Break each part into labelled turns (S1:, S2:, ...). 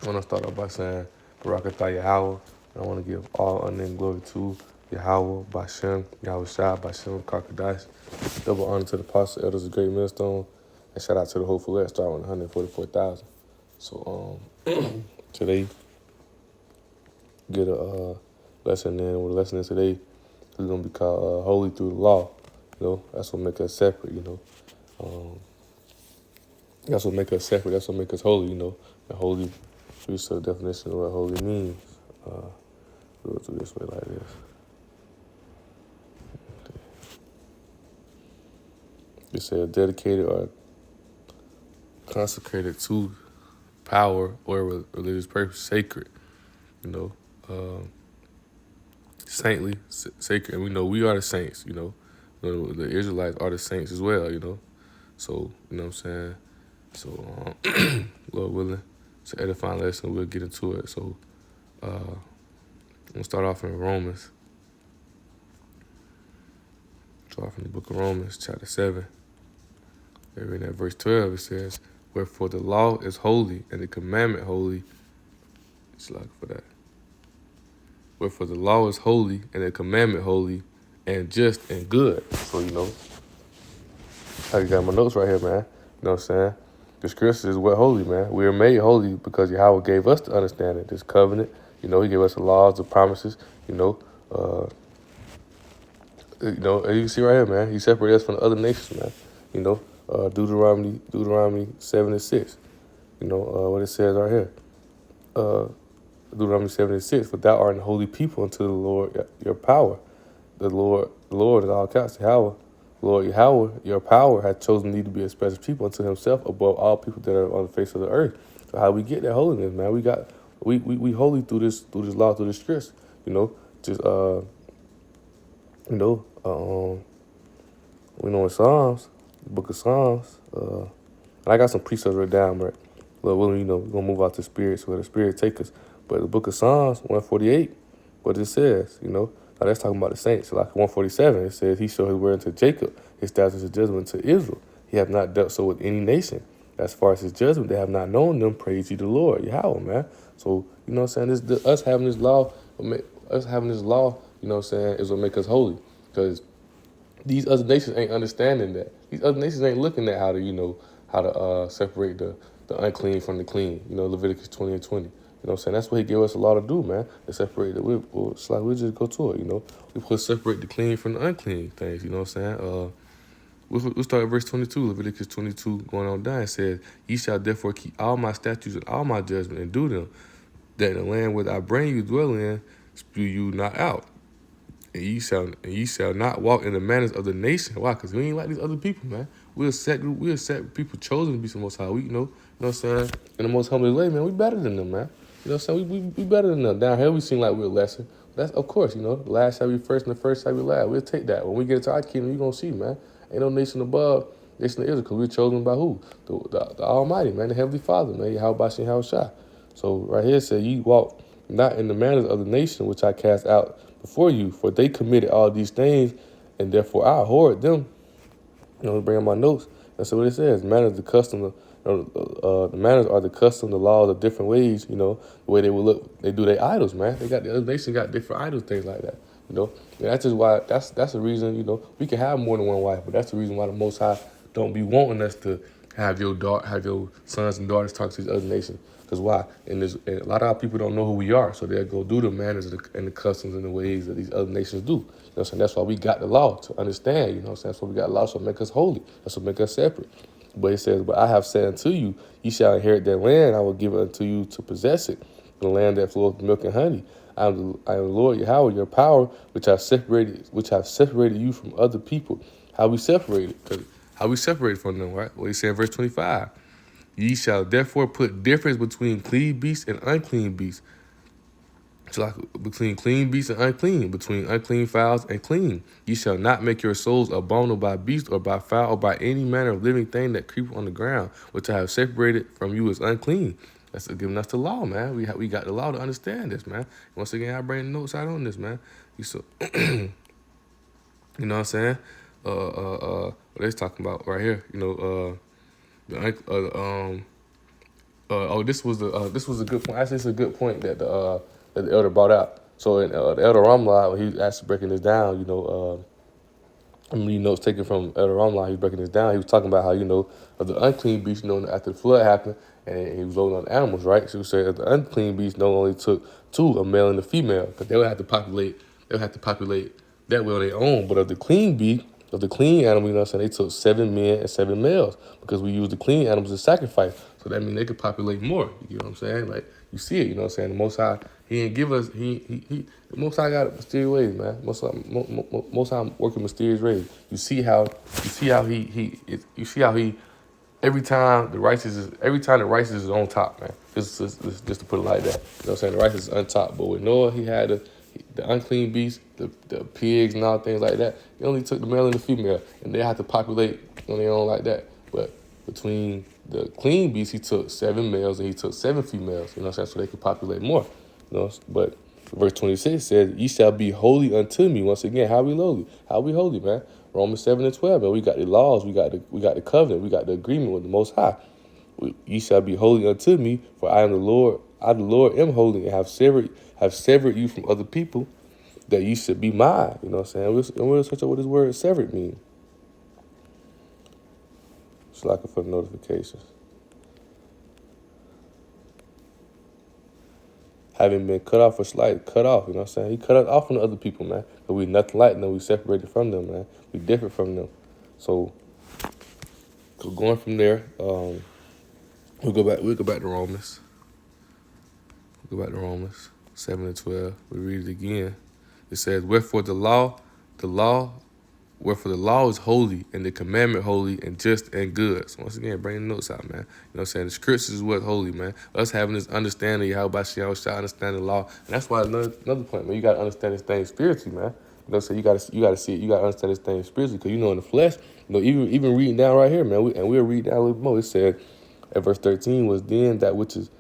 S1: I want to start off by saying, Barakatah Yahweh. I want to give all honor and glory to Yahweh, Bashem, Yahweh Shah, Bashem, Kakadash. Double honor to the apostle, elders of Great Millstone. And shout out to the hopeful let start with 144,000. So today, get a lesson in. What the lesson is today is going to be called Holy Through the Law. That's what makes us separate, That's what makes us separate. That's what makes us holy, The holy, the definition of what holy means. We'll do this way like this. It says dedicated or consecrated to power or religious purpose, sacred, you know, saintly, sacred. And we know we are the saints, The Israelites are the saints as well, So, you know what I'm saying? So, Lord willing, it's an edifying lesson. We'll get into it. So, we'll start off in Romans. Start off in the book of Romans, chapter 7. And in that verse 12, it says, wherefore the law is holy, and the commandment holy. It's like for that. Wherefore the law is holy, and the commandment holy, and just and good. So, I got my notes right here, man. You know what I'm saying? The scripture is what holy, man. We are made holy because Yahweh gave us the understanding, this covenant. He gave us the laws, the promises, as you can see right here, man. He separated us from the other nations, man. Deuteronomy 7:6. What it says right here. Deuteronomy 7:6. For thou art an holy people unto the Lord your power. The Lord is all caps, Yahweh. Lord Yahweh, your power hath chosen thee to be a special people unto himself above all people that are on the face of the earth. So how we get that holiness, man? We holy through this law, through this scripts, just we know in Psalms, the book of Psalms, and I got some precepts written down, but Lord willing, we're gonna move out to spirits where the spirit take us. But the book of Psalms, 148, what it says, now that's talking about the saints. So like 147, it says, he showed his word unto Jacob, his statutes and judgment to Israel. He have not dealt so with any nation. As far as his judgment, they have not known them. Praise ye the Lord, Yahweh, man. So, you know what I'm saying? Us having this law, is what make us holy. Because these other nations ain't understanding that. These other nations ain't looking at how to separate the unclean from the clean. Leviticus 20:20. What I'm saying? That's what he gave us a law to do, man. To separate it's like we just go to it, We put separate the clean from the unclean things, you know what I'm saying? We'll start at verse 22, Leviticus 22, going on down. It says, ye shall therefore keep all my statutes and all my judgment and do them, that the land where I bring you dwell in, spew you not out. And ye shall not walk in the manners of the nation. Why? Because we ain't like these other people, man. We're set people chosen to be the most high. We, you know what I'm saying? In the most humble way, man, we better than them, man. You know what I'm saying? We better than them. Down here, we seem like we're lesser. That's, of course, the last shall be first and the first shall be last. We'll take that. When we get into our kingdom, you're going to see, man. Ain't no nation above nation of Israel, because we're chosen by who? The Almighty, man, the Heavenly Father, man. Yahweh Bashem, Yahweh Shah. So right here it says, ye walk not in the manners of the nation which I cast out before you, for they committed all these things, and therefore I abhorred them. Bring up my notes. That's what it says. Manners, the custom, the manners are the custom, the laws of different ways. The way they will look, they do their idols, man. The other nation got different idols, things like that. And that's just why. That's the reason. We can have more than one wife, but that's the reason why the Most High don't be wanting us to have your sons and daughters talk to these other nations. Because why? And a lot of our people don't know who we are, so they'll go do the manners and the customs and the ways that these other nations do. What I'm saying? That's why we got the law to understand. What I'm saying? That's why we got the law, so make us holy. That's what make us separate. But it says, but I have said unto you, ye shall inherit that land. I will give it unto you to possess it, the land that floweth with milk and honey. I am the Lord Yahweh, your power, which have separated you from other people. How we separated? Because how we separated from them, right? Well, he said in verse 25. Ye shall therefore put difference between clean beasts and unclean beasts. So like between clean beasts and unclean, between unclean fowls and clean. Ye shall not make your souls abominable by beast or by fowl or by any manner of living thing that creep on the ground, which I have separated from you as unclean. That's giving us the law, man. We got the law to understand this, man. Once again, I bring notes out on this, man. You know what I'm saying? What they're talking about right here, This was a good point. Actually, it's a good point that the elder brought out. So in the elder Ramla, when he was actually breaking this down, I mean, notes taken from Elder Ramla, he was breaking this down. He was talking about how, of the unclean beast, after the flood happened, and he was loading on animals, right? So he said that the unclean beast not only took two, a male and a female, because they would have to populate that way on their own. But of the clean beast, of the clean animal, they took 7 men and 7 males, because we use the clean animals as sacrifice. So that means they could populate more. You know what I'm saying? Like, you see it, the Most High, he didn't give us, the Most High got mysterious ways, man. Most High working mysterious ways. You see how he, every time the righteous is on top, man. Just to put it like that. You know what I'm saying? The righteous is on top. But with Noah, he had the unclean beast, the pigs and all things like that. He only took the male and the female, and they had to populate on their own like that. But between the clean beast, he took 7 males and he took 7 females. You know what I'm saying? So they could populate more. But verse 26 says, "Ye shall be holy unto me." Once again, how we holy? How we holy, man? Romans 7 and 12, man. We got the laws, we got the covenant, we got the agreement with the Most High. Ye shall be holy unto me, for I am the Lord. I, the Lord, am holy, and have severed you from other people, that you should be mine. You know what I'm saying? And we'll search out what this word severed means. It's like for the notifications. Having been cut off cut off, you know what I'm saying? He cut us off from the other people, man. But we nothing like them. We separated from them, man. We different from them. So going from there, we'll go back to Romans. We'll go back to Romans 7 and 12. We read it again. It says, wherefore the law is holy, and the commandment holy, and just and good. So once again, bring the notes out, man. You know what I'm saying? The scriptures is what's holy, man. Us having this understanding, how about you understand the law. And that's why another point, man, you got to understand this thing spiritually, man. You know what I'm saying? You got to see it. You got to understand this thing spiritually, because in the flesh, even reading down right here, man, we'll read down a little more. It said at verse 13, was then that which is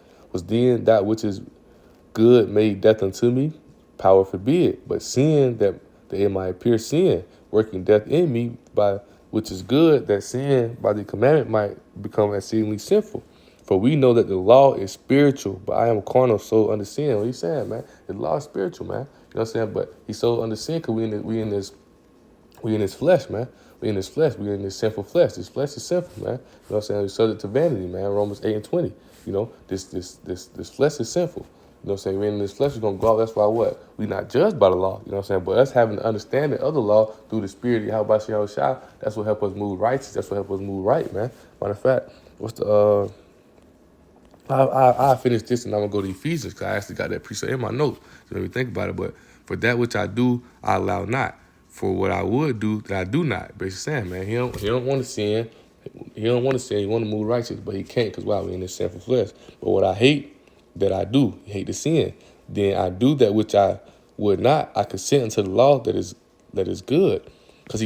S1: good made death unto me? Power forbid. But sin, that it might appear sin, working death in me, by which is good, that sin by the commandment might become exceedingly sinful. For we know that the law is spiritual, but I am carnal, so under sin. What he's saying, man? The law is spiritual, man. You know what I'm saying? But he's so under sin because we in this flesh, man. We in this flesh. We in this sinful flesh. This flesh is sinful, man. You know what I'm saying? We're subject to vanity, man. Romans 8 and 20. This flesh is sinful. You know what I'm saying? We're in this flesh, we're going to go out. That's why what? We're not judged by the law. You know what I'm saying? But us having the understanding of the law through the spirit of Yahweh Shai, that's what help us move righteous. That's what help us move right, man. Matter of fact, I'll finish this and I'm going to go to Ephesians, because I actually got that precept in my notes. So let me think about it. But for that which I do, I allow not. For what I would do, that I do not. Basically saying, man, he don't want to sin. He don't want to sin. He want to move righteous, but he can't, because we're in this sinful flesh. But what I hate, that I do, hate the sin. Then I do that which I would not. I consent unto the law that is good, because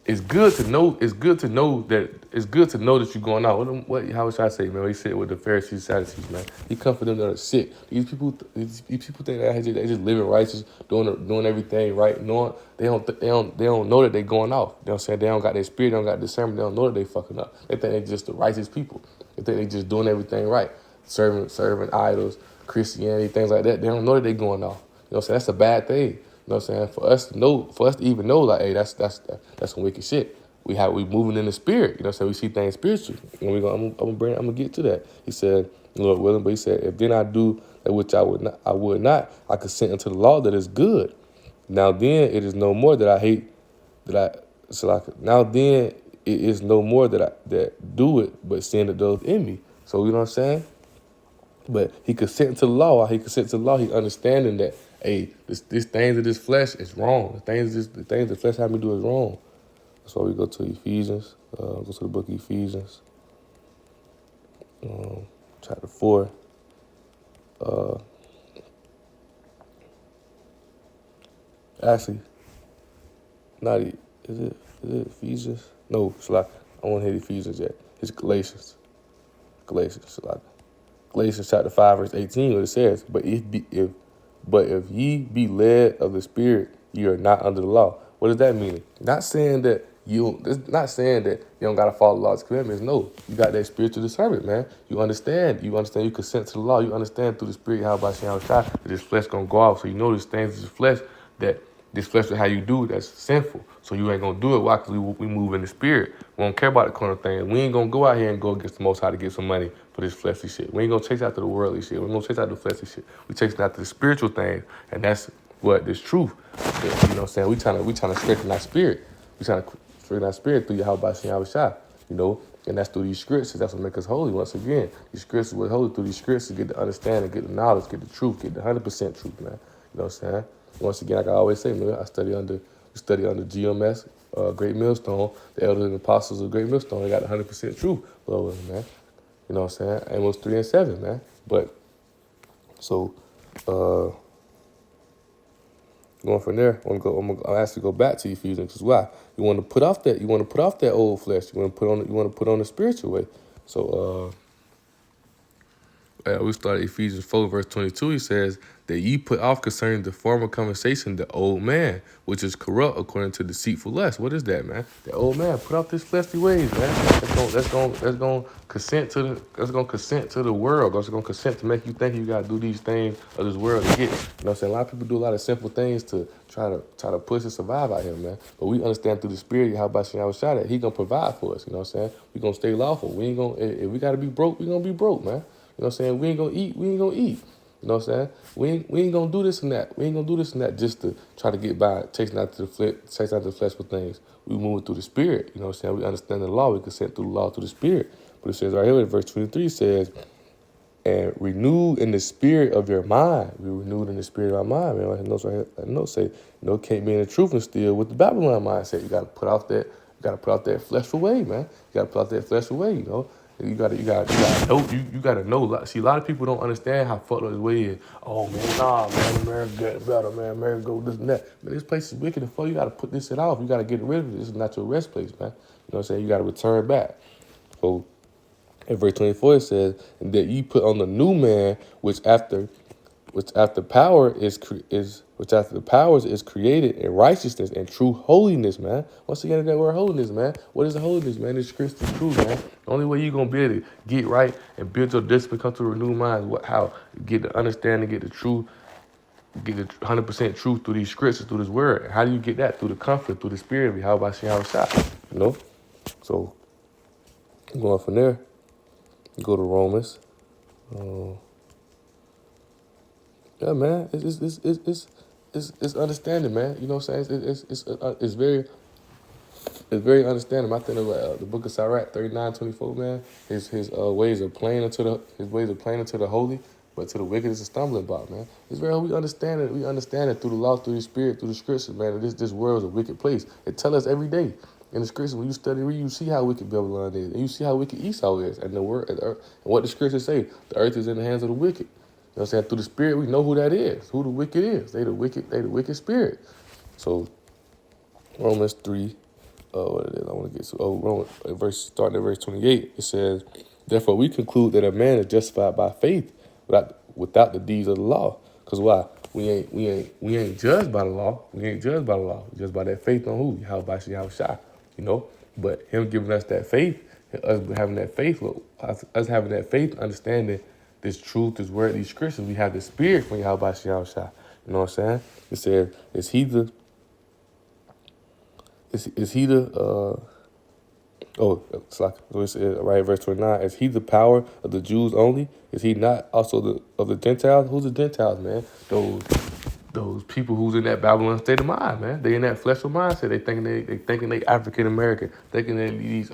S1: it's good to know that you're going out. How should I say, man? He said with the Pharisees, Sadducees, man. He come for them that are sick. These people think that they just living righteous, doing everything right. They don't know that they going off. You know what I'm saying? They don't got their spirit, they don't got discernment, they don't know that they fucking up. They think they just the righteous people. They think they just doing everything right. Serving idols, Christianity, things like that. They don't know that they going off. You know what I'm saying? That's a bad thing. You know what I'm saying? For us to even know, like, hey, that's some wicked shit. We moving in the spirit. You know what I'm saying? We see things spiritually. And I'm gonna get to that. He said, Lord willing, but he said, if then I do that which I would not, I consent unto the law that is good. Now then it is no more that I hate now then it is no more that do it, but sin that doeth in me. So you know what I'm saying? But he consent to the law. He understanding that, hey, this things of this flesh is wrong. The things the flesh have me do is wrong. So we go to Ephesians. Go to the book of Ephesians, chapter 4. Actually, not is it Ephesians? No, it's like I won't hit Ephesians yet. It's Galatians. Galatians chapter 5, verse 18, what it says, but if ye be led of the Spirit, ye are not under the law. What does that mean? Not saying that It's not saying that you don't gotta follow the laws and commandments. No, you got that spiritual discernment, man. You understand. You consent to the law. You understand through the spirit how about how that this flesh gonna go off. So you know these things in this flesh that this flesh is how you do it, that's sinful. So you ain't gonna do it. Why? Because we move in the spirit. We don't care about the corner thing. We ain't gonna go out here and go against the Most High to get some money for this fleshly shit. We ain't gonna chase after the worldly shit. We ain't gonna chase after the fleshly shit. We chasing after the spiritual things, and that's what this truth. You know what I'm saying? We trying to strengthen our spirit. We trying to strengthen our spirit through Yahweh Shai. You know, and that's through these scriptures. That's what make us holy. Once again, these scriptures were holy through these scriptures. Get the understanding, get the knowledge, get the truth, get the 100% truth, man. You know what I'm saying? Once again, like I always say, man, we study under GMS, Great Millstone, the elders and apostles of Great Millstone. They got the 100% truth, below them, man. You know what I'm saying? Amos 3 and 7, man. But so going from there, I'll actually go back to Ephesians, because why? You want to put off that old flesh. You want to put on the spiritual way. So we start Ephesians 4, verse 22. He says that ye put off concerning the former conversation the old man, which is corrupt according to deceitful lust. What is that, man? The old man, put off this fleshly ways, man. That's gonna consent to the world. That's gonna consent to make you think you gotta do these things of this world to get. You know what I'm saying? A lot of people do a lot of simple things to try to push and survive out here, man. But we understand through the spirit, how about Shai that he gonna provide for us. You know what I'm saying? We gonna stay lawful. We ain't gonna, if we gotta be broke, we gonna be broke, man. You know what I'm saying? We ain't gonna eat. You know what I'm saying? We ain't gonna do this and that. We ain't gonna do this and that just to try to get by, chasing after the flesh for things. We move through the spirit. You know what I'm saying? We understand the law. We consent through the law, through the spirit. But it says right here in verse 23, says, and renewed in the spirit of your mind. We renewed in the spirit of our mind, man. Like notes right here, notes say, can't be in the truth and still with the Babylon mindset. You gotta put out that flesh away, man. You gotta put out that flesh away, you know. You gotta know. See, a lot of people don't understand how fucked up this way is. Oh man, nah, man, America getting better, man. America go this and that. But this place is wicked and fuck. You gotta put this shit off. You gotta get rid of it. This is not your rest place, man. You know what I'm saying? You gotta return back. So in verse 24 it says, and that ye put on the new man, which after the powers is created in righteousness and true holiness, man. Once again, that word holiness, man. What is the holiness, man? It's Christian truth, man. The only way you're gonna be able to get right and build your discipline, come to a renewed mind, is how get the understanding, get the truth, get the 100% truth through these scriptures, through this word. How do you get that? Through the comfort, through the spirit of how about Shai, you know? So going from there, go to Romans. Yeah, man, it's understanding, man. You know what I'm saying? It's very understanding. I think of the book of Sirach 39:24, man. His ways of playing into the holy, but to the wicked is a stumbling block, man. It's very we understand it. We understand it through the law, through the spirit, through the scriptures, man. This world is a wicked place. It tells us every day in the scriptures when you study, you see how wicked Babylon is, and you see how wicked Esau is, and the word and what the scriptures say. The earth is in the hands of the wicked. You know what I'm saying? Through the spirit, we know who that is, who the wicked is. They the wicked spirit. So Romans 3, what it is, I want to get to. Romans, starting at verse 28, it says, therefore we conclude that a man is justified by faith without the deeds of the law. Because why? We ain't judged by the law. We ain't judged by the law. We're just by that faith on who? Yahweh, you know? But him giving us that faith, us having that faith, understanding this truth, this word, these scriptures, we have the spirit from Yahweh Shai. You know what I'm saying? It says, is he the it's like it says right in verse 29, is he the power of the Jews only? Is he not also of the Gentiles? Who's the Gentiles, man? Those people who's in that Babylon state of mind, man. They in that fleshly mindset. They thinking they African American, thinking that these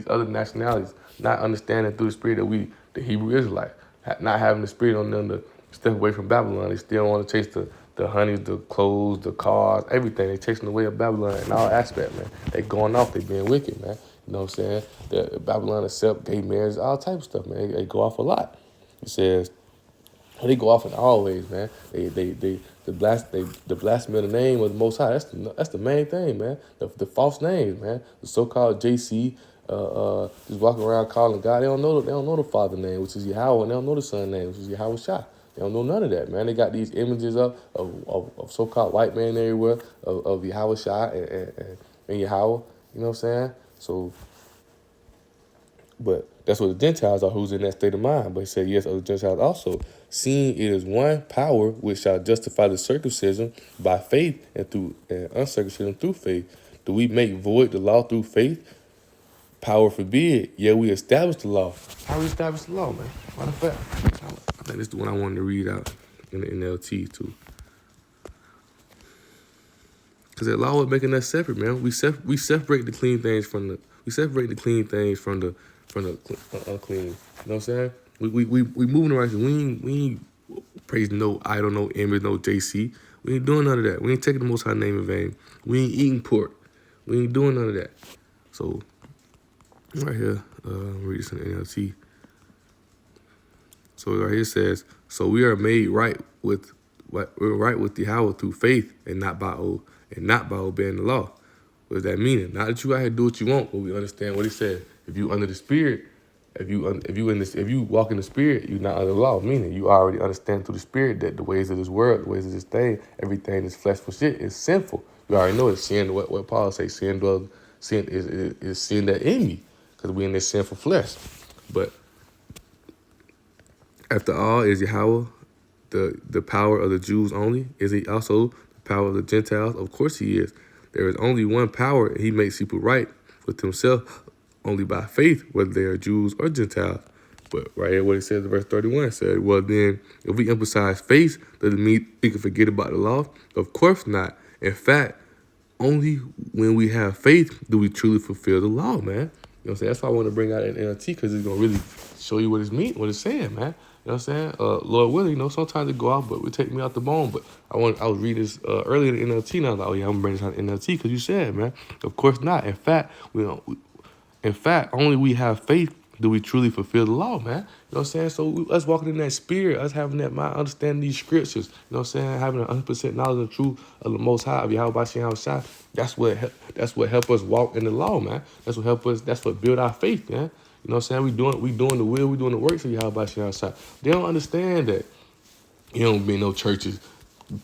S1: other nationalities, not understanding through the spirit that the Hebrew Israelites, not having the spirit on them to step away from Babylon. They still want to chase the honeys, the clothes, the cars, everything. They chasing the way of Babylon in all aspects, man. They going off. They being wicked, man. You know what I'm saying? The Babylon accept gay marriage, all type of stuff, man. They go off a lot. It says. They go off in all ways, man. The blasphemy of the name of the Most High. That's the main thing, man. The false names, man. The so-called JC, just walking around calling God. They don't know the Father name, which is Yahweh, and they don't know the Son name, which is Yahweh Shai. They don't know none of that, man. They got these images of so-called white men everywhere of Yahweh Shai and Yahweh. You know what I'm saying? So, but that's what the Gentiles are, who's in that state of mind. But he said, yes, other Gentiles also, seeing it is one power which shall justify the circumcision by faith and through uncircumcision through faith. Do we make void the law through faith? Power forbid. Yeah, we establish the law. How we establish the law, man? Matter of fact, I think this is the one I wanted to read out in the NLT too. Because the law was making us separate, man. We separate the clean things from the unclean. You know what I'm saying? We moving around. We ain't praising no idol, no image, no JC. We ain't doing none of that. We ain't taking the Most High name in vain. We ain't eating pork. We ain't doing none of that. So right here, read this in the NLT. So right here it says, so we are made right with Yahweh through faith and not by obeying the law. What does that mean? Not that you out here do what you want, but we understand what he said. If you under the Spirit, if you walk in the Spirit, you're not under the law. Meaning you already understand through the Spirit that the ways of this world, the ways of this thing, everything is fleshful shit is sinful. You already know it's sin. What Paul say, sin is sin that in me, because we in this sinful flesh. But after all, is Yahweh the power of the Jews only? Is he also the power of the Gentiles? Of course he is. There is only one power, and he makes people right with himself only by faith, whether they are Jews or Gentiles. But right here, what it says in verse 31 said, well, then, if we emphasize faith, does it mean we can forget about the law? Of course not. In fact, only when we have faith do we truly fulfill the law, man. You know what I'm saying? That's why I want to bring out an NLT, because it's going to really show you what it's mean, what it's saying, man. You know what I'm saying? Lord willing, sometimes it go out, but it would take me out the bone. But I was reading this earlier in the NLT, and I was like, oh yeah, I'm gonna bring this out in NLT, because you said, man. Of course not. In fact, only we have faith do we truly fulfill the law, man. You know what I'm saying? So us walking in that spirit, us having that mind, understanding these scriptures, you know what I'm saying? Having 100% knowledge of the truth of the Most High, of Yahweh Shai, that's what help us walk in the law, man. That's what help us. That's what build our faith, man. You know what I'm saying? We doing the will, we doing the works of Yahweh Shai. They don't understand that. You don't be in no churches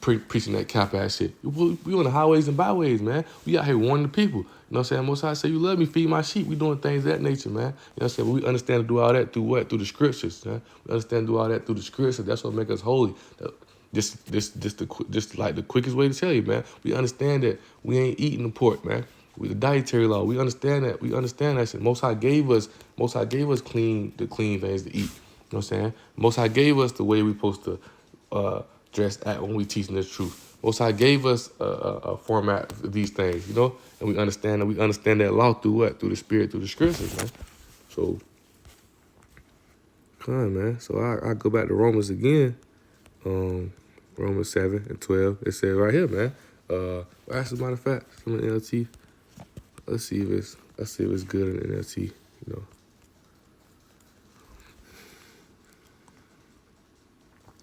S1: preaching that cap ass shit. We on the highways and byways, man. We out here warning the people. You know what I'm saying? Most High say, you love me, feed my sheep. We doing things of that nature, man. You know what I'm saying? But we understand to do all that through what? Through the scriptures, man. We understand to do all that through the scriptures. That's what make us holy. Just like the quickest way to tell you, man. We understand that we ain't eating the pork, man. We the dietary law. We understand that. We understand that shit. Most High gave us the clean things to eat. You know what I'm saying? Most High gave us the way we supposed to dress at when we teaching the truth. Most High gave us a format of these things, and we understand that law through what? Through the Spirit, through the scriptures, man. So, come on, man. So I go back to Romans again, Romans 7 and 12. It says right here, man. As a matter of fact, from the NLT. Let's see if it's good in the NLT,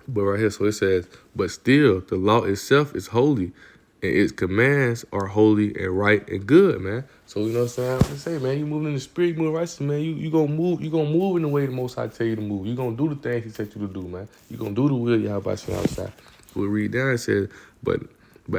S1: But right here, so it says, but still, the law itself is holy, and its commands are holy and right and good, man. So, you know what I'm saying? I say, man, you moving in the spirit, you moving righteous, man. You gonna move in the way the Most High tell you to move. You gonna do the things he said you to do, man. You gonna do the will you have outside. We'll read down, it says, but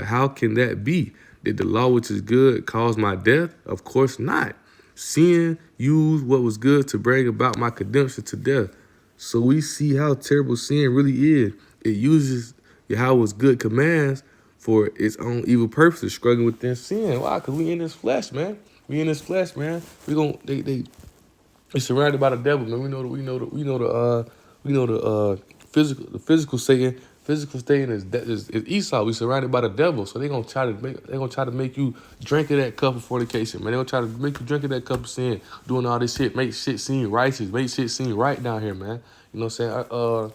S1: how can that be? Did the law which is good cause my death? Of course not. Sin used what was good to bring about my condemnation to death. So we see how terrible sin really is. It uses Yahweh's good commands for its own evil purposes, struggling within sin. Why? Because we in this flesh, man. We in this flesh, man. They surrounded by the devil, man. We know the physical Satan. Physical Satan is Esau. We surrounded by the devil, so they're gonna try to make you drink of that cup of fornication, man. They're gonna try to make you drink of that cup of sin, doing all this shit, make shit seem righteous, make shit seem right down here, man. You know what I'm saying?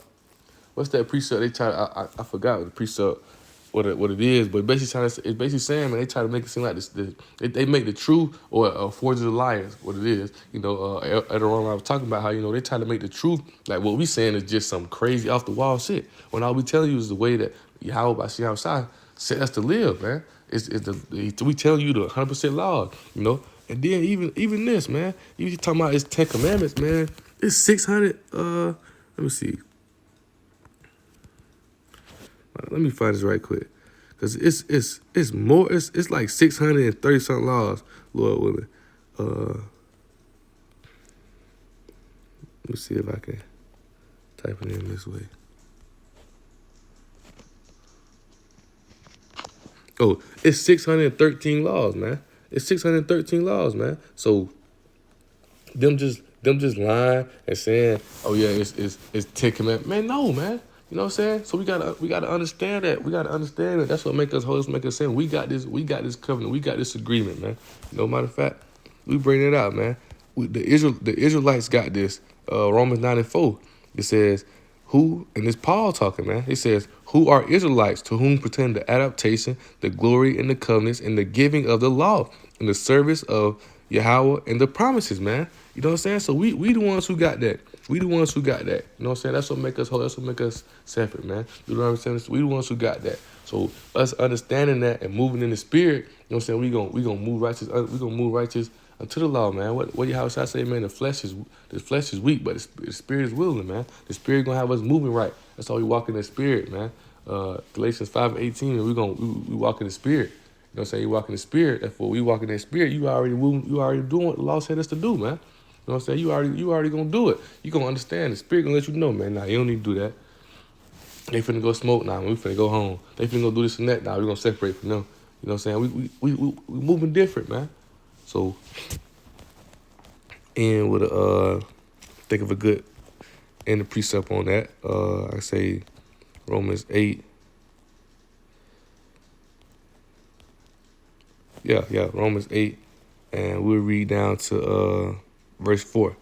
S1: What's that precept? They try. I forgot what the precept, what it is, but it's basically saying, man, they try to make it seem like this. They make the truth or forge the liars. What it is, Later on, I was talking about how they try to make the truth like what we saying is just some crazy off the wall shit. When all we telling you is the way that Yahweh Shai set us to live, man. We telling you the 100% law, And then even this, man. You talking about it's 10 commandments, man. It's 600. Let me see. Let me find this right quick. Cause it's more. It's like 630 something laws. Lord willing. Let me see if I can type it in this way. Oh, it's 613 laws, man. It's 613 laws, man. So them just lying and saying, oh yeah, it's 10 commandments. Man, no, man. You know what I'm saying? So we gotta understand that. We gotta understand that. That's what make us whole. Make us say we got this covenant. We got this agreement, man. No matter of fact, we bring it out, man. The Israelites got this. Romans 9:4. It says, who, and it's Paul talking, man. It says, who are Israelites to whom pertain the adaptation, the glory, and the covenants, and the giving of the law, and the service of Yahweh and the promises, man. You know what I'm saying? So we the ones who got that. We the ones who got that. You know what I'm saying? That's what make us whole. That's what make us separate, man. You know what I'm saying? We the ones who got that. So us understanding that and moving in the spirit, you know what I'm saying? We gonna move righteous. We gonna move righteous unto the law, man. What Yahweh I say, man? The flesh is weak, but the spirit is willing, man. The spirit gonna have us moving right. That's how we walk in the spirit, man. Galatians 5:18, and we walk in the spirit. You know what I'm saying? You walk in the spirit. Therefore, we walk in that spirit. You already moving. You already doing what the law said us to do, man. You know what I'm saying? You already gonna do it. You gonna understand. The spirit gonna let you know, man. Nah, you don't need to do that. They finna go smoke. Nah, we finna go home. They finna go do this and that. Nah, we gonna separate from them. You know what I'm saying? We moving different, man. So, and with think of a good end of precept on that. I say Romans 8. Yeah, Romans 8, and we'll read down to verse 4.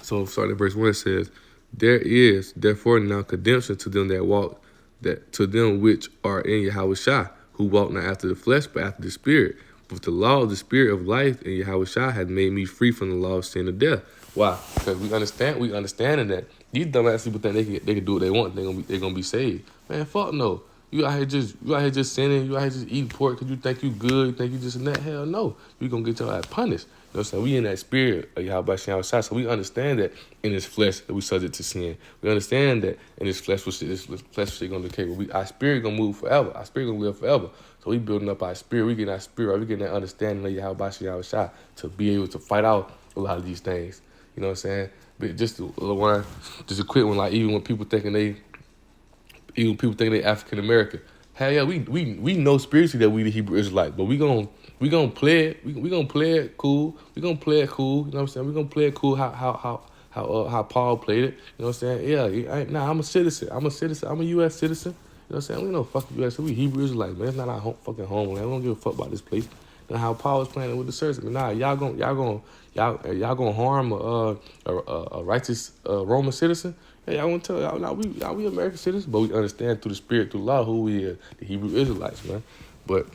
S1: So starting at verse 1, it says, there is therefore now condemnation to them that walk, that to them which are in Yahweh Shai, who walk not after the flesh, but after the spirit. But the law of the spirit of life in Yahweh Shai had made me free from the law of sin and death. Why? Because we understand that these dumbass people think they can do what they want. They're gonna be saved. Man, fuck no. You out here just sinning. You out here just eating pork because you think you good. You think you just in that. Hell no. You gonna get your ass punished. You know what I'm saying? We in that spirit of Yahweh Shai, so we understand that in this flesh that we subject to sin. We understand that in this flesh, this flesh shit gonna decay. But our spirit gonna move forever. Our spirit gonna live forever. So we building up our spirit. We getting our spirit right. We getting that understanding of Yahweh Shai to be able to fight out a lot of these things. You know what I'm saying? But just a quick one. Like even people thinking they African American. Hell yeah, we know spiritually that we the Hebrew Israelites, but we gonna play it. We gonna play it cool. We gonna play it cool. You know what I'm saying? We gonna play it cool. How Paul played it. You know what I'm saying? Yeah. I'm a citizen. I'm a U.S. citizen. You know what I'm saying? We no fucking U.S. We Hebrew Israelites, man. It's not our fucking homeland. We don't give a fuck about this place. And how Paul was playing it with the church. I mean, nah, y'all gonna harm a righteous Roman citizen. Hey, I want to tell y'all, we American citizens, but we understand through the spirit, through law, who we are, the Hebrew Israelites, man. But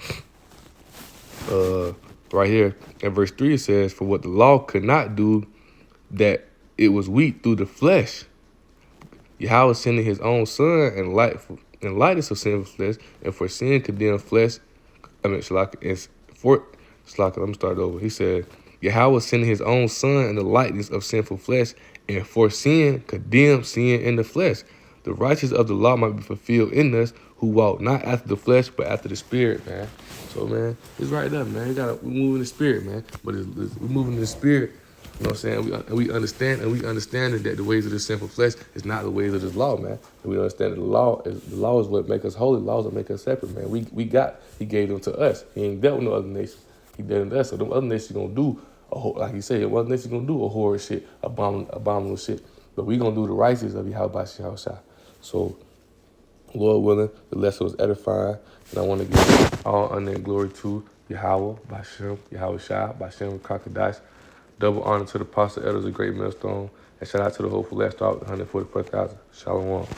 S1: right here in verse 3, it says, for what the law could not do, that it was weak through the flesh, Yahweh sending his own son and lightness of sinful flesh, and for sin condemned flesh. Let me start over. He said, Yahweh sending his own son in the likeness of sinful flesh, and for sin condemned sin in the flesh. The righteousness of the law might be fulfilled in us, who walk not after the flesh, but after the spirit, man. So, man, it's right there, man. We move in the spirit, man. But we moving in the spirit. You know what I'm saying? We understand that the ways of this sinful flesh is not the ways of this law, man. And we understand that the law is what make us holy. Laws that make us separate, man. He gave them to us. He ain't dealt with no other nation. He dealt with us. So them other nations gonna do like he said, other nations gonna do a horror shit, abominable shit. But we gonna do the righteousness of Yahweh Shai. So, Lord willing, the lesson was edifying, and I want to give all honor and glory to Yahweh, Bashem, Yahweh Shai, Bashem, Kakadash. Double honor to the apostle elders of Great Millstone, and shout out to the hopeful last out 144,000. Shalom.